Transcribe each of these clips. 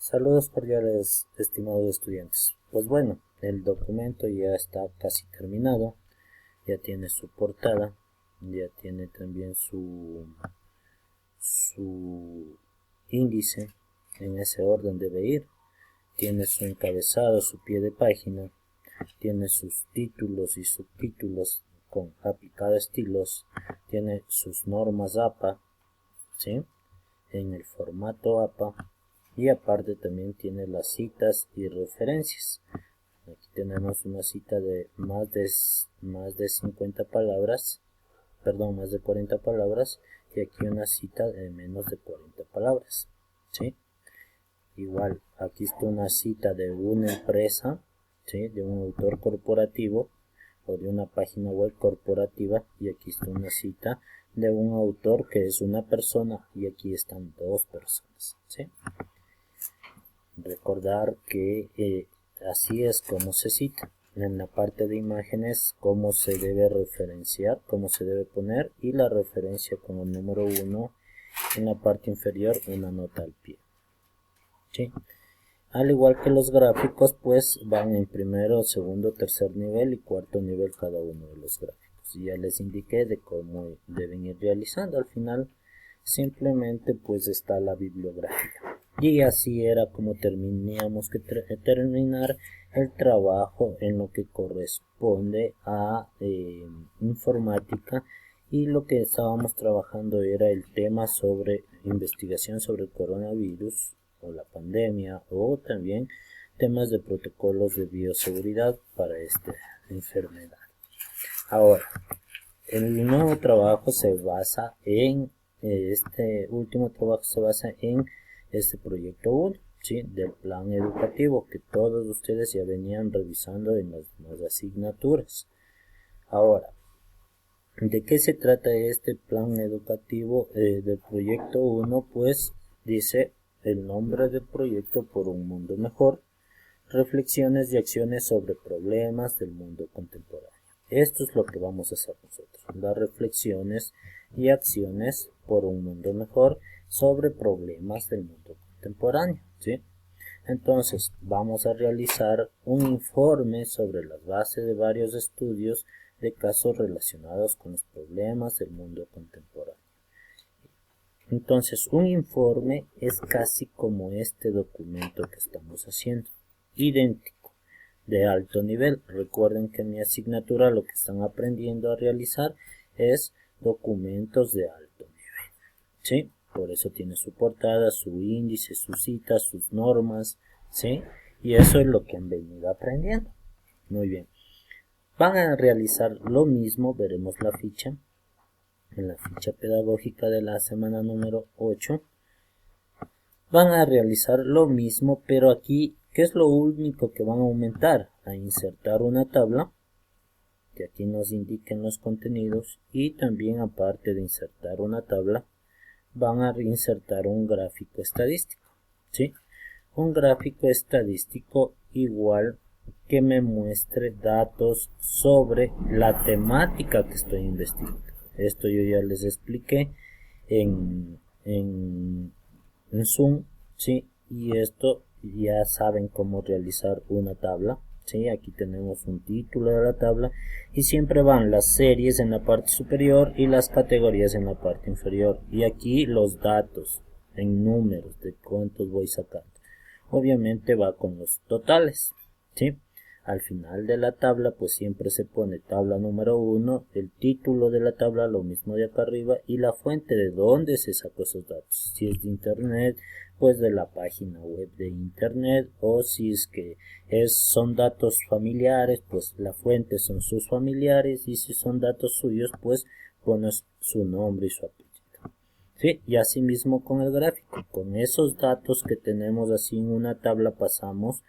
Saludos cordiales, estimados estudiantes. Pues bueno, el documento ya está casi terminado, ya tiene su portada, ya tiene también su índice, en ese orden debe ir, tiene su encabezado, su pie de página, tiene sus títulos y subtítulos con aplicado estilos, tiene sus normas APA, ¿sí? En el formato APA. Y aparte también tiene las citas y referencias. Aquí tenemos una cita de más de 50 palabras, perdón, más de 40 palabras, y aquí una cita de menos de 40 palabras, ¿sí? Igual, aquí está una cita de una empresa, ¿sí? De un autor corporativo o de una página web corporativa, y aquí está una cita de un autor que es una persona, y aquí están dos personas, ¿sí? Recordar que así es como se cita. En la parte de imágenes, cómo se debe referenciar, cómo se debe poner, y la referencia con el número 1 en la parte inferior, una nota al pie, ¿sí? Al igual que los gráficos, pues van en primero, segundo, tercer nivel y cuarto nivel cada uno de los gráficos. Y ya les indiqué de cómo deben ir realizando. Al final simplemente pues está la bibliografía. Y así era como teníamos que terminar el trabajo en lo que corresponde a informática, y lo que estábamos trabajando era el tema sobre investigación sobre el coronavirus o la pandemia, o también temas de protocolos de bioseguridad para esta enfermedad. Ahora, el nuevo trabajo se basa en este último trabajo se basa en este proyecto 1, ¿sí? Del plan educativo que todos ustedes ya venían revisando en las asignaturas. Ahora, ¿de qué se trata este plan educativo del proyecto 1? Pues dice el nombre del proyecto: Por un mundo mejor, reflexiones y acciones sobre problemas del mundo contemporáneo. Esto es lo que vamos a hacer nosotros, las reflexiones y acciones por un mundo mejor sobre problemas del mundo contemporáneo, ¿sí? Entonces vamos a realizar un informe sobre las bases de varios estudios de casos relacionados con los problemas del mundo contemporáneo. Entonces, un informe es casi como este documento que estamos haciendo, idéntico, de alto nivel. Recuerden que en mi asignatura lo que están aprendiendo a realizar es documentos de alto nivel, ¿sí? Por eso tiene su portada, su índice, sus citas, sus normas, ¿sí? Y eso es lo que han venido aprendiendo. Muy bien. Van a realizar lo mismo, veremos la ficha, en la ficha pedagógica de la semana número 8. Van a realizar lo mismo, pero aquí, ¿qué es lo único que van a aumentar? A insertar una tabla, que aquí nos indiquen los contenidos, y también, aparte de insertar una tabla, van a insertar un gráfico estadístico, ¿sí? Un gráfico estadístico igual que me muestre datos sobre la temática que estoy investigando. Esto yo ya les expliqué en Zoom, ¿sí? Y esto ya saben cómo realizar una tabla, ¿sí? Aquí tenemos un título de la tabla y siempre van las series en la parte superior y las categorías en la parte inferior, y aquí los datos en números de cuántos voy sacando. Obviamente va con los totales, ¿sí? Al final de la tabla pues siempre se pone tabla número 1, el título de la tabla, lo mismo de acá arriba, y la fuente de dónde se sacó esos datos. Si es de internet, pues de la página web de internet, o si es que son datos familiares, pues la fuente son sus familiares, y si son datos suyos, pues pones su nombre y su apellido. ¿Sí? Y así mismo con el gráfico, con esos datos que tenemos así en una tabla pasamos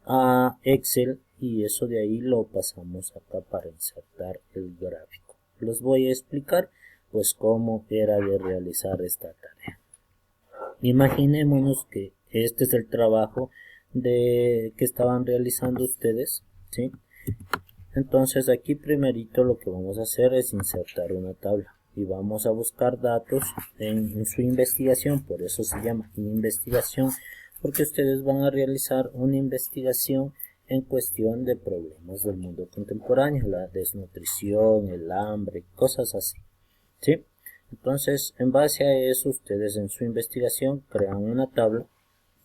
a Excel, y eso de ahí lo pasamos acá para insertar el gráfico. Les voy a explicar pues cómo era de realizar esta tarea. Imaginémonos que este es el trabajo que estaban realizando ustedes, ¿sí? Entonces aquí primerito lo que vamos a hacer es insertar una tabla y vamos a buscar datos en su investigación, por eso se llama investigación. porque ustedes van a realizar una investigación en cuestión de problemas del mundo contemporáneo, la desnutrición, el hambre, cosas así, ¿sí? Entonces, en base a eso, ustedes en su investigación crean una tabla,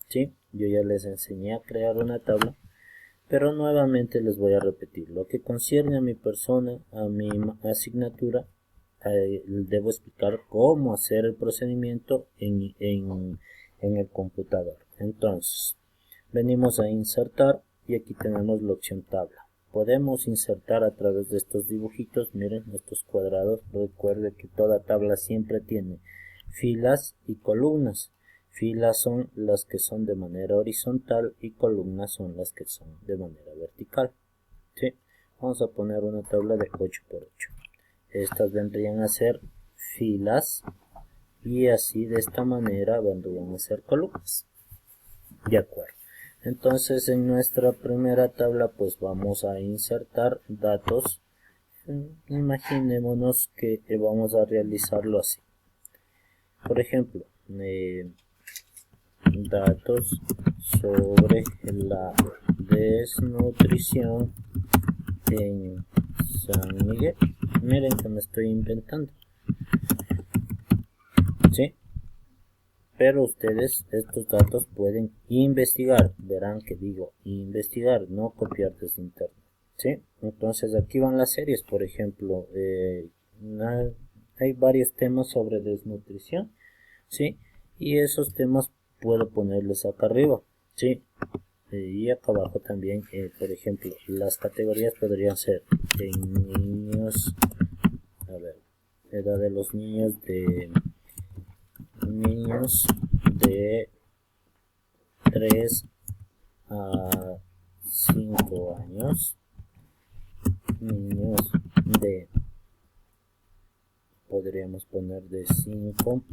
¿sí? Yo ya les enseñé a crear una tabla, pero nuevamente les voy a repetir. Lo que concierne a mi persona, a mi asignatura, debo explicar cómo hacer el procedimiento en el computador. Entonces, venimos a insertar y aquí tenemos la opción tabla. Podemos insertar a través de estos dibujitos, miren estos cuadrados. Recuerde que toda tabla siempre tiene filas y columnas. Filas son las que son de manera horizontal y columnas son las que son de manera vertical, ¿sí? Vamos a poner una tabla de 8 por 8. Estas vendrían a ser filas y así de esta manera vendrían a ser columnas. De acuerdo. Entonces en nuestra primera tabla pues vamos a insertar datos. Imaginémonos que vamos a realizarlo así. Por ejemplo, datos sobre la desnutrición en San Miguel. Miren que me estoy inventando, ¿sí? Pero ustedes estos datos pueden investigar. Verán que digo investigar, no copiar desde internet, ¿sí? Entonces aquí van las series. Por ejemplo, hay varios temas sobre desnutrición, ¿sí? Y esos temas puedo ponerles acá arriba, ¿sí? Y acá abajo también, por ejemplo, las categorías podrían ser en niños, a ver, edad de los niños de 3 a 5 años, niños podríamos poner de 5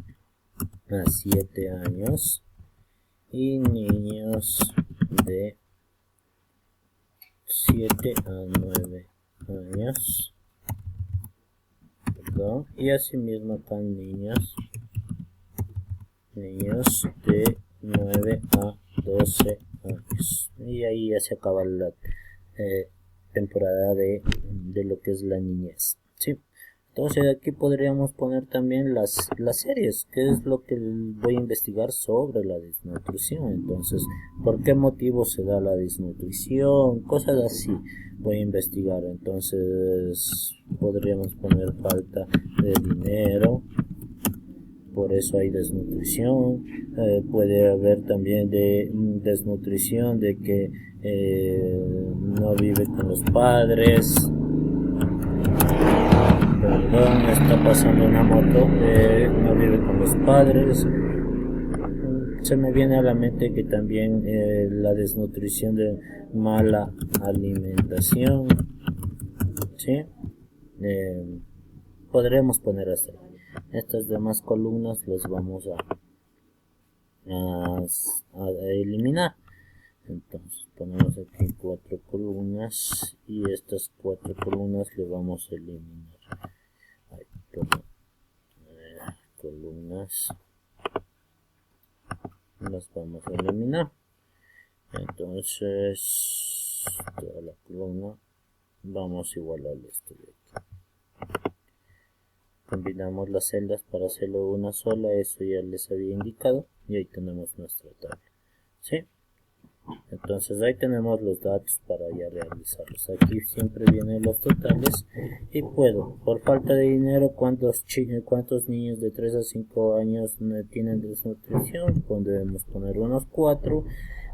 a 7 años y niños de 7 a 9 años, perdón, y asimismo acá niños de 9 a 12 años, y ahí ya se acaba la temporada de lo que es la niñez, ¿sí? Entonces aquí podríamos poner también las series, que es lo que voy a investigar sobre la desnutrición. Entonces, ¿por qué motivo se da la desnutrición? Cosas así voy a investigar. Entonces podríamos poner falta de dinero, por eso hay desnutrición. Puede haber también de desnutrición de que no vive con los padres. Perdón, está pasando una moto. No vive con los padres. Se me viene a la mente que también la desnutrición de mala alimentación, ¿sí? Podremos poner así. Estas demás columnas las vamos a eliminar. Entonces ponemos aquí 4 columnas y estas 4 columnas le vamos a eliminar. Columnas las vamos a eliminar. Entonces toda la columna vamos a igualar esto de aquí. Combinamos las celdas para hacerlo una sola, eso ya les había indicado, y ahí tenemos nuestra tabla, ¿sí? Entonces ahí tenemos los datos para ya realizarlos. Aquí siempre vienen los totales y puedo, por falta de dinero, cuántos niños de 3 a 5 años tienen desnutrición, podemos poner unos 4,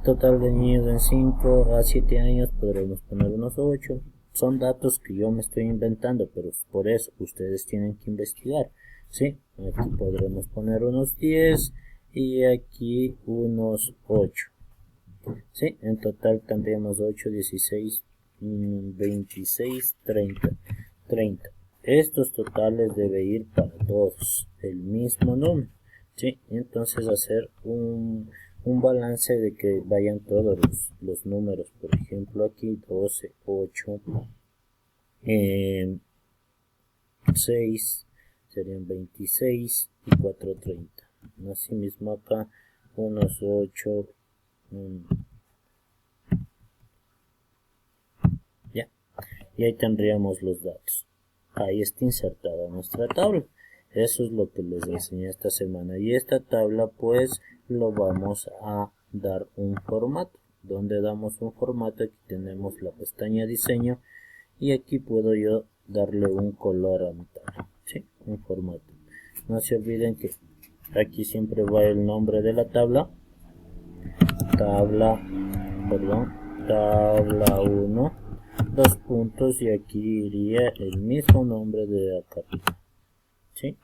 total de niños de 5 a 7 años podremos poner unos 8. Son datos que yo me estoy inventando, pero por eso ustedes tienen que investigar, ¿sí? Aquí podremos poner unos 10 y aquí unos 8. ¿Sí? En total tendríamos 8, 16, 26, 30. Estos totales debe ir para todos el mismo número, ¿sí? Entonces hacer un balance de que vayan todos los números. Por ejemplo aquí 12, 8, 6 serían 26 y 4, 30. Asimismo acá unos 8, Ya, y ahí tendríamos los datos. Ahí está insertada nuestra tabla. Eso es lo que les enseñé esta semana, y esta tabla pues lo vamos a dar un formato. Donde damos un formato, aquí tenemos la pestaña diseño y aquí puedo yo darle un color a mi tabla, ¿sí? Un formato. No se olviden que aquí siempre va el nombre de la tabla, tabla 1, dos puntos, y aquí iría el mismo nombre de acá, ¿sí?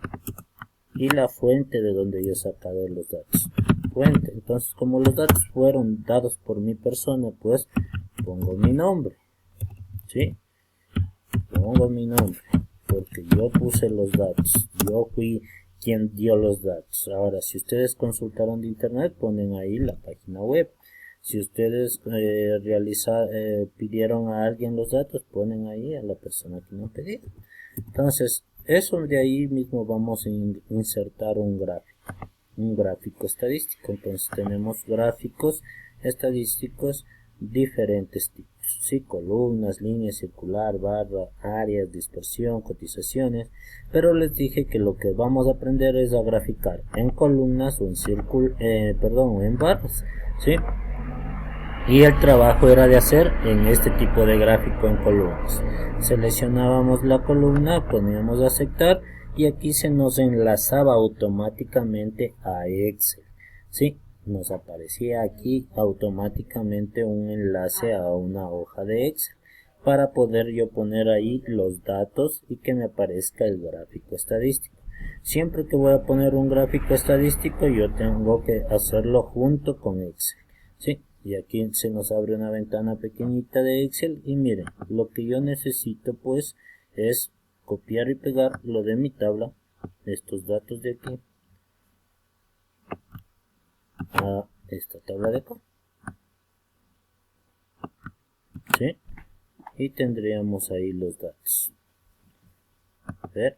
Y la fuente de donde yo he sacado los datos, fuente. Entonces, como los datos fueron dados por mi persona, pues pongo mi nombre, ¿sí? Pongo mi nombre porque yo puse los datos, yo fui quien dio los datos. Ahora, si ustedes consultaron de internet, ponen ahí la página web. Si ustedes pidieron a alguien los datos, ponen ahí a la persona que no pidió. Entonces, eso de ahí mismo vamos a insertar un gráfico estadístico. Entonces tenemos gráficos estadísticos diferentes tipos, ¿sí? Columnas, líneas, circular, barra, áreas, dispersión, cotizaciones, pero les dije que lo que vamos a aprender es a graficar en columnas o en barras, ¿sí? Y el trabajo era de hacer en este tipo de gráfico en columnas. Seleccionábamos la columna, poníamos a aceptar y aquí se nos enlazaba automáticamente a Excel, ¿sí? Nos aparecía aquí automáticamente un enlace a una hoja de Excel para poder yo poner ahí los datos y que me aparezca el gráfico estadístico. Siempre que voy a poner un gráfico estadístico, yo tengo que hacerlo junto con Excel, ¿sí? Y aquí se nos abre una ventana pequeñita de Excel y miren, lo que yo necesito pues es copiar y pegar lo de mi tabla, estos datos de aquí, a esta tabla de acá, ¿sí? Y tendríamos ahí los datos. A ver,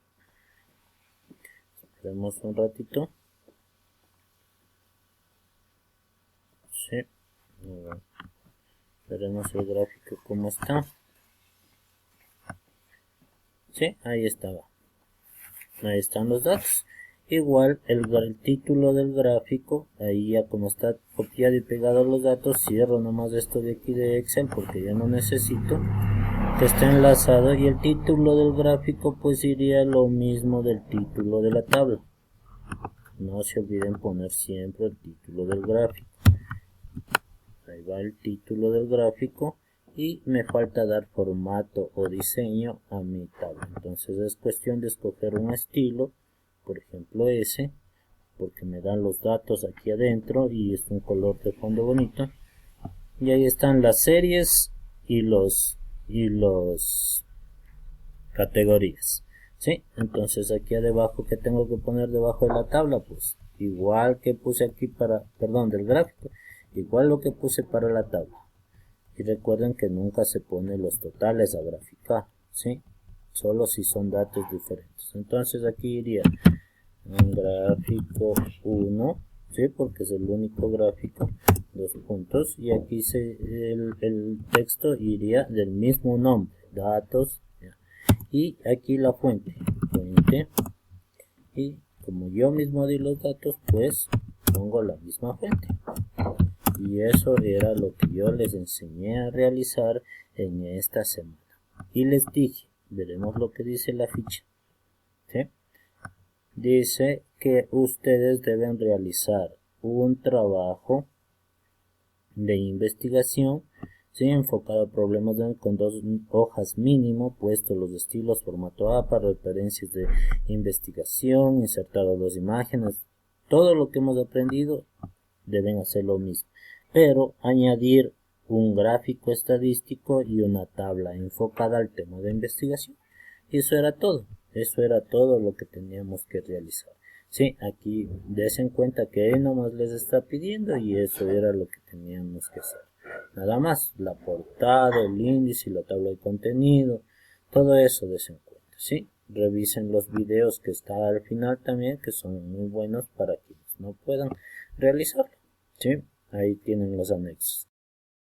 esperemos un ratito. Sí, veremos el gráfico cómo está. Sí, ahí estaba. Ahí están los datos. Igual el título del gráfico, ahí ya como está copiado y pegado los datos, cierro nomás esto de aquí de Excel porque ya no necesito que esté enlazado, y el título del gráfico pues iría lo mismo del título de la tabla. No se olviden poner siempre el título del gráfico. Ahí va el título del gráfico y me falta dar formato o diseño a mi tabla. Entonces es cuestión de escoger un estilo, por ejemplo ese, porque me dan los datos aquí adentro y es un color de fondo bonito. Y ahí están las series y los categorías, ¿sí? Entonces aquí debajo, que tengo que poner debajo de la tabla, pues igual que puse aquí del gráfico, igual lo que puse para la tabla. Y recuerden que nunca se pone los totales a graficar, ¿sí? Solo si son datos diferentes. Entonces aquí iría en gráfico 1, ¿sí? Porque es el único gráfico, 2 puntos, y aquí el texto iría del mismo nombre, datos, ¿ya? Y aquí la fuente, y como yo mismo di los datos, pues pongo la misma fuente. Y eso era lo que yo les enseñé a realizar en esta semana. Y les dije, veremos lo que dice la ficha, ¿sí? Dice que ustedes deben realizar un trabajo de investigación, ¿sí? Enfocado a problemas con 2 hojas mínimo, puesto los estilos formato APA, referencias de investigación, insertado 2 imágenes. Todo lo que hemos aprendido deben hacer lo mismo, pero añadir un gráfico estadístico y una tabla enfocada al tema de investigación. Y eso era todo lo que teníamos que realizar. Sí, aquí desen cuenta que él nomás les está pidiendo y eso era lo que teníamos que hacer. Nada más, la portada, el índice, la tabla de contenido, todo eso desen cuenta, ¿sí? Revisen los videos que está al final también, que son muy buenos para quienes no puedan realizarlo, ¿sí? Ahí tienen los anexos.